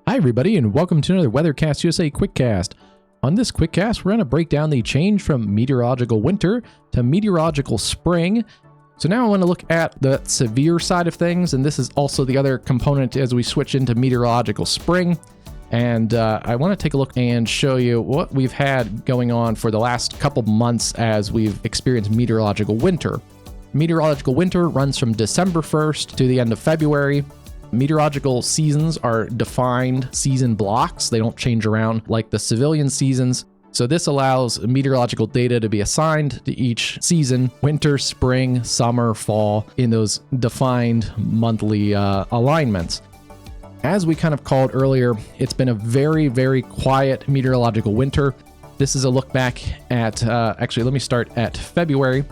Hi everybody, and welcome to another WeatherCastUSA Quickcast. On this Quickcast, we're going to break down the change from meteorological winter to meteorological spring. So now I want to look at the severe side of things, and this is also the other component as we switch into meteorological spring. And I want to take a look and show you what we've had going on for the last couple months as we've experienced meteorological winter. Meteorological winter runs from December 1st to the end of February. Meteorological seasons are defined season blocks. They don't change around like the civilian seasons. So this allows meteorological data to be assigned to each season: winter, spring, summer, fall, in those defined monthly alignments. As we kind of called earlier, it's been a very, very quiet meteorological winter. This is a look back at, actually, let me start at February.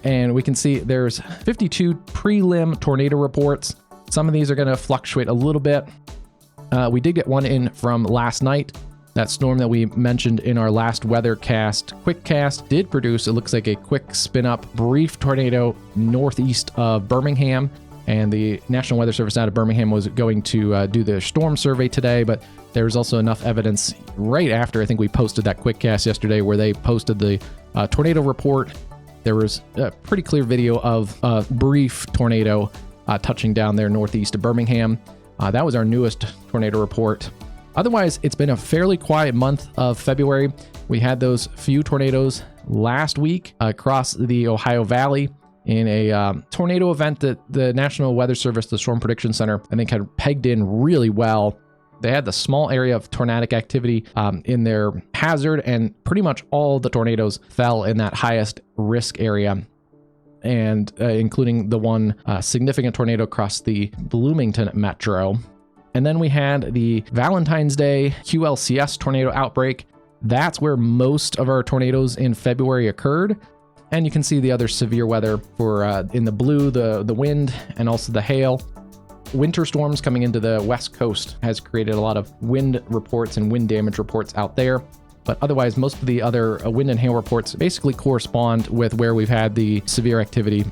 And we can see there's 52 prelim tornado reports. Some of these are going to fluctuate a little bit. We did get one in from last night. That storm that we mentioned in our last WeatherCast Quickcast did produce, it looks like, a quick spin-up brief tornado northeast of Birmingham. And the National Weather Service out of Birmingham was going to do the storm survey today, but there's also enough evidence right after, I think we posted that Quickcast yesterday, where they posted the tornado report. There was a pretty clear video of a brief tornado touching down there northeast of Birmingham. That was our newest tornado report. Otherwise, it's been a fairly quiet month of February. We had those few tornadoes last week across the Ohio Valley in a tornado event that the National Weather Service, the Storm Prediction Center, I think had pegged in really well. They had the small area of tornadic activity in their hazard, and pretty much all the tornadoes fell in that highest risk area, and including the one significant tornado across the Bloomington metro. And then we had the Valentine's Day QLCS tornado outbreak. That's where most of our tornadoes in February occurred. And you can see the other severe weather for in the blue, the wind, and also the hail. Winter storms coming into the West Coast has created a lot of wind reports and wind damage reports out there. But otherwise, most of the other wind and hail reports basically correspond with where we've had the severe activity.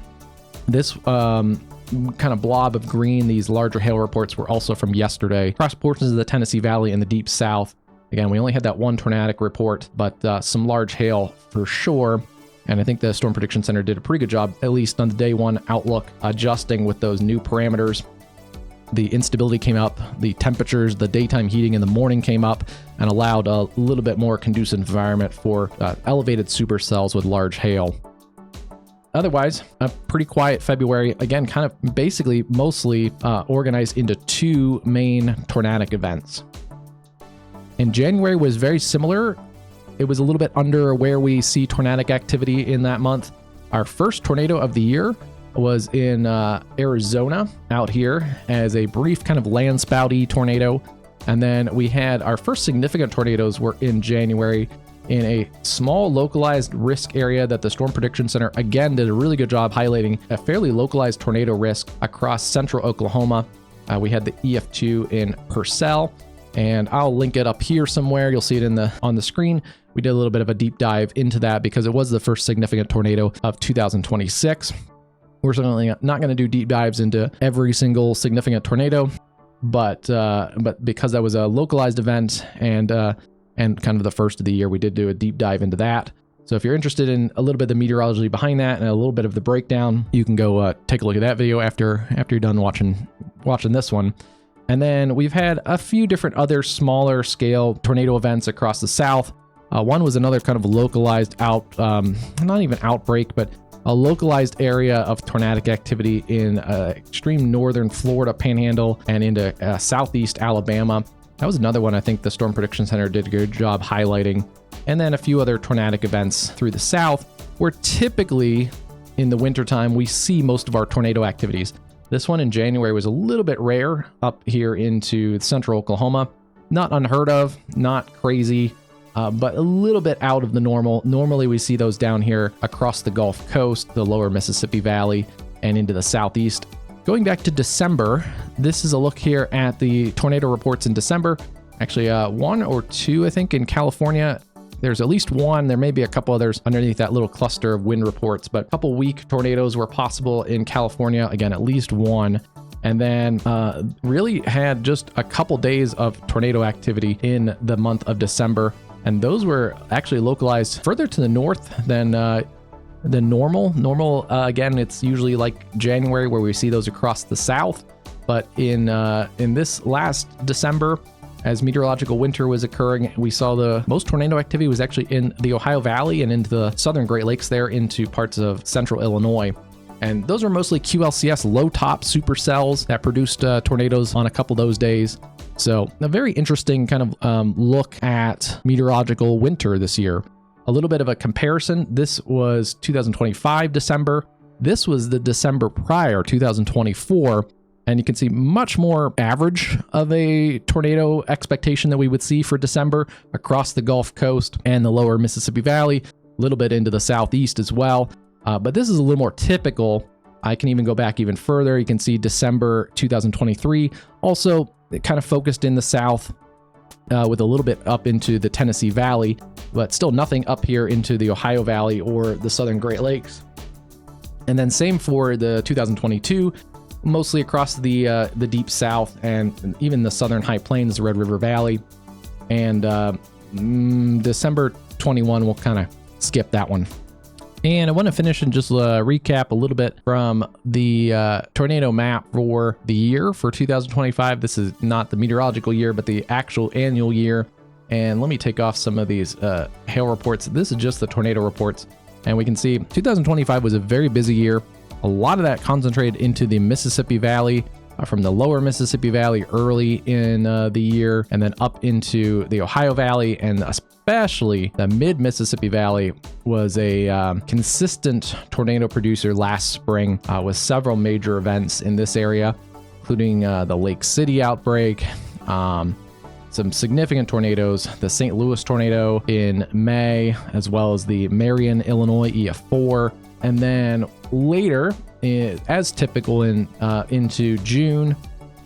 This kind of blob of green, these larger hail reports, were also from yesterday across portions of the Tennessee Valley and the Deep South. Again, we only had that one tornadic report, but some large hail for sure. And I think the Storm Prediction Center did a pretty good job, at least on the day one outlook, adjusting with those new parameters. The instability came up, the temperatures, the daytime heating in the morning came up, and allowed a little bit more conducive environment for elevated supercells with large hail. Otherwise, a pretty quiet February, again, kind of basically mostly organized into two main tornadic events. And January was very similar. It was a little bit under where we see tornadic activity in that month. Our first tornado of the year was in Arizona out here as a brief kind of landspouty tornado. And then we had our first significant tornadoes were in January in a small localized risk area that the Storm Prediction Center again did a really good job highlighting, a fairly localized tornado risk across central Oklahoma. We had the EF2 in Purcell, and I'll link it up here somewhere. You'll see it on the screen. We did a little bit of a deep dive into that because it was the first significant tornado of 2026. We're certainly not going to do deep dives into every single significant tornado, but because that was a localized event and kind of the first of the year, we did do a deep dive into that. So if you're interested in a little bit of the meteorology behind that and a little bit of the breakdown, you can go take a look at that video after you're done watching this one. And then we've had a few different other smaller scale tornado events across the South. One was another kind of localized not even outbreak, but a localized area of tornadic activity in extreme northern Florida panhandle and into southeast Alabama. That was another one I think the Storm Prediction Center did a good job highlighting. And then a few other tornadic events through the South, where typically in the wintertime we see most of our tornado activities. This one in January was a little bit rare up here into central Oklahoma. Not unheard of, not crazy, but a little bit out of the normal. Normally we see those down here across the Gulf Coast, the lower Mississippi Valley, and into the southeast. Going back to December, this is a look here at the tornado reports in December. Actually, one or two, I think, in California. There's at least one. There may be a couple others underneath that little cluster of wind reports, but a couple weak tornadoes were possible in California. Again, at least one. and then really had just a couple days of tornado activity in the month of December. And those were actually localized further to the north than normal. Again, it's usually like January where we see those across the south. But in this last December, as meteorological winter was occurring, we saw the most tornado activity was actually in the Ohio Valley and into the southern Great Lakes there into parts of central Illinois. And those are mostly QLCS low top supercells that produced tornadoes on a couple of those days. So a very interesting kind of look at meteorological winter this year. A little bit of a comparison. This was 2025 December. This was the December prior, 2024. And you can see much more average of a tornado expectation that we would see for December across the Gulf Coast and the lower Mississippi Valley, a little bit into the southeast as well. But this is a little more typical. I can even go back even further. You can see December 2023, also kind of focused in the south with a little bit up into the Tennessee Valley, but still nothing up here into the Ohio Valley or the southern Great Lakes. And then same for the 2022, mostly across the deep south and even the southern high plains, the Red River Valley. And December 21, we'll kind of skip that one. And I want to finish and just recap a little bit from the tornado map for the year for 2025. This is not the meteorological year, but the actual annual year. And let me take off some of these hail reports. This is just the tornado reports. And we can see 2025 was a very busy year. A lot of that concentrated into the Mississippi Valley, from the lower Mississippi Valley early in the year, and then up into the Ohio Valley, and especially the mid-Mississippi Valley was a consistent tornado producer last spring with several major events in this area, including the Lake City outbreak, some significant tornadoes, the St. Louis tornado in May, as well as the Marion, Illinois EF4. And then later, as typical into June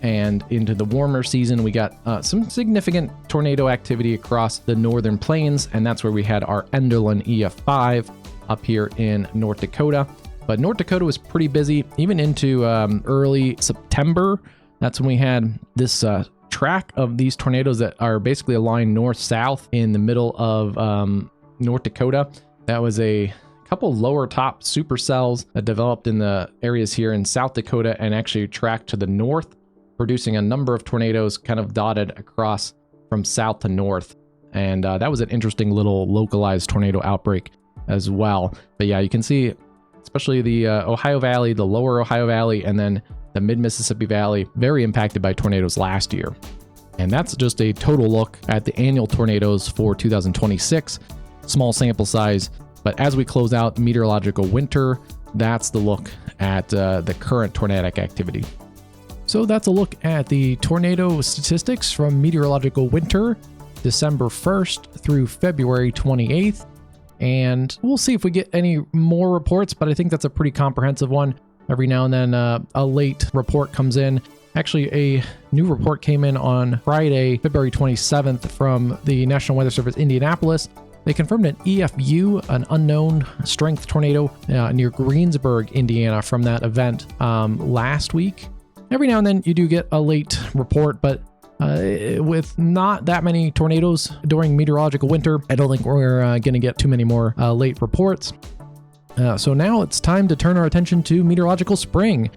and into the warmer season, we got some significant tornado activity across the northern plains, and that's where we had our Enderlin EF5 up here in North Dakota. But North Dakota was pretty busy, even into early September. That's when we had this track of these tornadoes that are basically aligned north-south in the middle of North Dakota. That was a couple lower top supercells that developed in the areas here in South Dakota and actually tracked to the north, producing a number of tornadoes kind of dotted across from south to north. And that was an interesting little localized tornado outbreak as well. But yeah, you can see especially the Ohio Valley, the lower Ohio Valley, and then the mid-Mississippi Valley, very impacted by tornadoes last year. And that's just a total look at the annual tornadoes for 2026. Small sample size. But as we close out meteorological winter, that's the look at the current tornadic activity. So that's a look at the tornado statistics from meteorological winter, December 1st through February 28th. And we'll see if we get any more reports, but I think that's a pretty comprehensive one. Every now and then a late report comes in. Actually, a new report came in on Friday, February 27th from the National Weather Service Indianapolis. They confirmed an EFU, an unknown strength tornado near Greensburg, Indiana from that event last week. Every now and then you do get a late report, but with not that many tornadoes during meteorological winter, I don't think we're going to get too many more late reports. So now it's time to turn our attention to meteorological spring.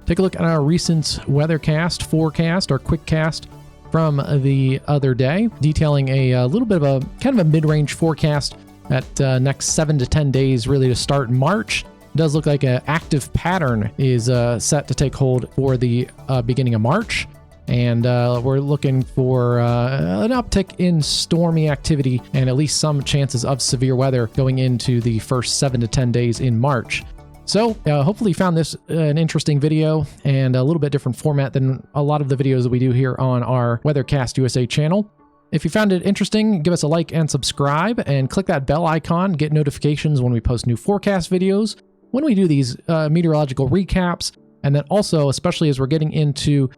Take a look at our recent WeatherCast forecast, our quick cast from the other day, detailing a little bit of a kind of a mid-range forecast at next 7 to 10 days, really to start in March. It does look like an active pattern is set to take hold for the beginning of March. And we're looking for an uptick in stormy activity and at least some chances of severe weather going into the first 7 to 10 days in March. So hopefully you found this an interesting video and a little bit different format than a lot of the videos that we do here on our WeatherCastUSA channel. If you found it interesting, give us a like and subscribe and click that bell icon, get notifications when we post new forecast videos, when we do these meteorological recaps, and then also, especially as we're getting into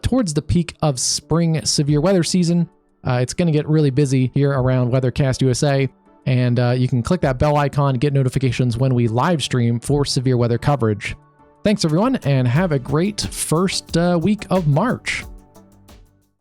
towards the peak of spring severe weather season, it's going to get really busy here around WeatherCastUSA. And you can click that bell icon, get notifications when we live stream for severe weather coverage. Thanks, everyone, and have a great first week of March.